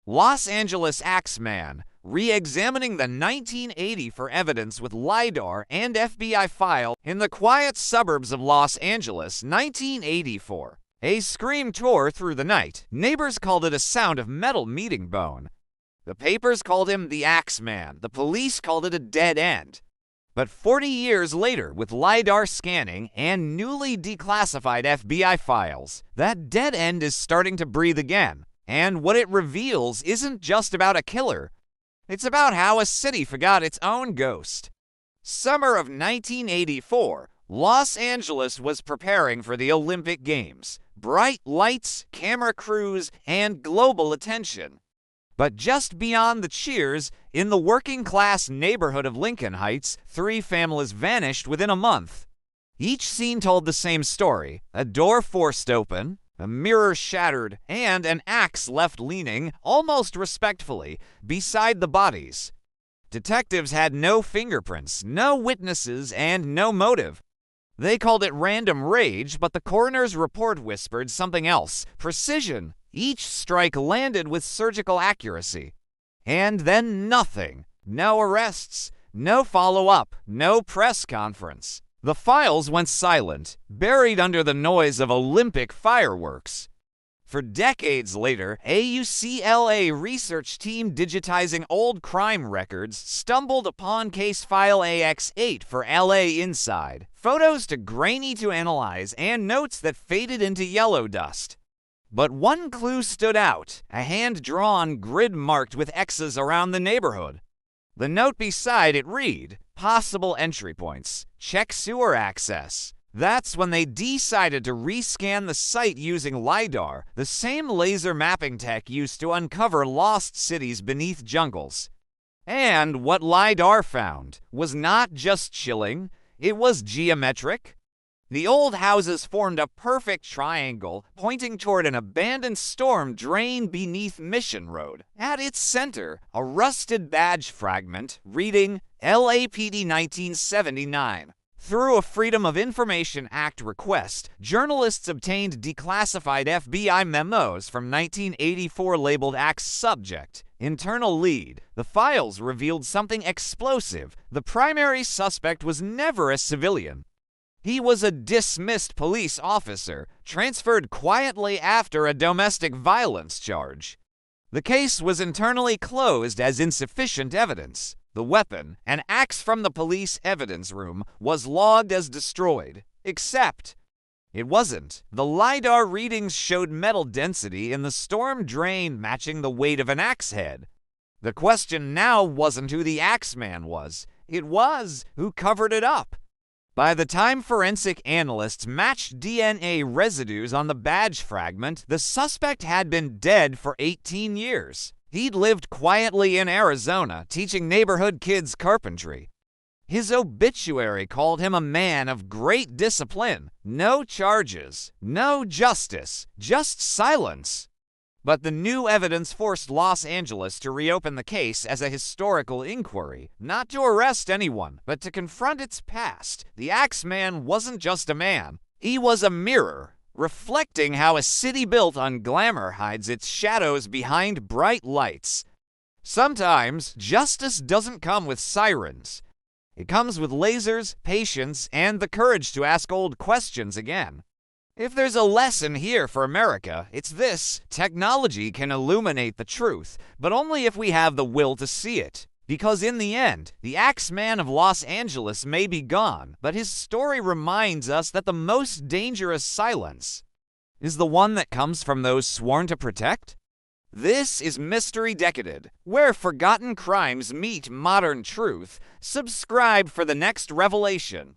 Los Angeles Axeman, re-examining the 1980 for evidence with Lidar and FBI file in the quiet suburbs of Los Angeles, 1984. A scream tore through the night. Neighbors called it a sound of metal meeting bone. The papers called him the Axeman. The police called it a dead end. But 40 years later, with LiDAR scanning and newly declassified FBI files, that dead end is starting to breathe again. And what it reveals isn't just about a killer. It's about how a city forgot its own ghost. Summer of 1984, Los Angeles was preparing for the Olympic Games. Bright lights, camera crews, and global attention. But just beyond the cheers, in the working-class neighborhood of Lincoln Heights, 3 families vanished within a month. Each scene told the same story: a door forced open, a mirror shattered, and an axe left leaning, almost respectfully, beside the bodies. Detectives had no fingerprints, no witnesses, and no motive. They called it random rage, but the coroner's report whispered something else: precision. Each strike landed with surgical accuracy. And then nothing. No arrests, no follow-up, no press conference. The files went silent, buried under the noise of Olympic fireworks. For decades later, a UCLA research team digitizing old crime records stumbled upon case file AX8 for LA Inside, photos too grainy to analyze and notes that faded into yellow dust. But one clue stood out: a hand-drawn grid marked with X's around the neighborhood. The note beside it read, possible entry points, check sewer access. That's when they decided to rescan the site using LiDAR, the same laser mapping tech used to uncover lost cities beneath jungles. And what LiDAR found was not just chilling, it was geometric. The old houses formed a perfect triangle pointing toward an abandoned storm drain beneath Mission Road. At its center, a rusted badge fragment reading LAPD 1979. Through a Freedom of Information Act request, journalists obtained declassified FBI memos from 1984 labeled Axe Subject, Internal Lead. The files revealed something explosive. The primary suspect was never a civilian. He was a dismissed police officer, transferred quietly after a domestic violence charge. The case was internally closed as insufficient evidence. The weapon, an axe from the police evidence room, was logged as destroyed. Except, it wasn't. The LiDAR readings showed metal density in the storm drain matching the weight of an axe head. The question now wasn't who the Axeman was. It was who covered it up. By the time forensic analysts matched DNA residues on the badge fragment, the suspect had been dead for 18 years. He'd lived quietly in Arizona, teaching neighborhood kids carpentry. His obituary called him a man of great discipline. No charges, no justice, just silence. But the new evidence forced Los Angeles to reopen the case as a historical inquiry, not to arrest anyone, but to confront its past. The Axeman wasn't just a man. He was a mirror, reflecting how a city built on glamour hides its shadows behind bright lights. Sometimes, justice doesn't come with sirens. It comes with lasers, patience, and the courage to ask old questions again. If there's a lesson here for America, it's this: technology can illuminate the truth, but only if we have the will to see it. Because in the end, the Axeman of Los Angeles may be gone, but his story reminds us that the most dangerous silence is the one that comes from those sworn to protect. This is MysteryDecoded, where forgotten crimes meet modern truth. Subscribe for the next revelation.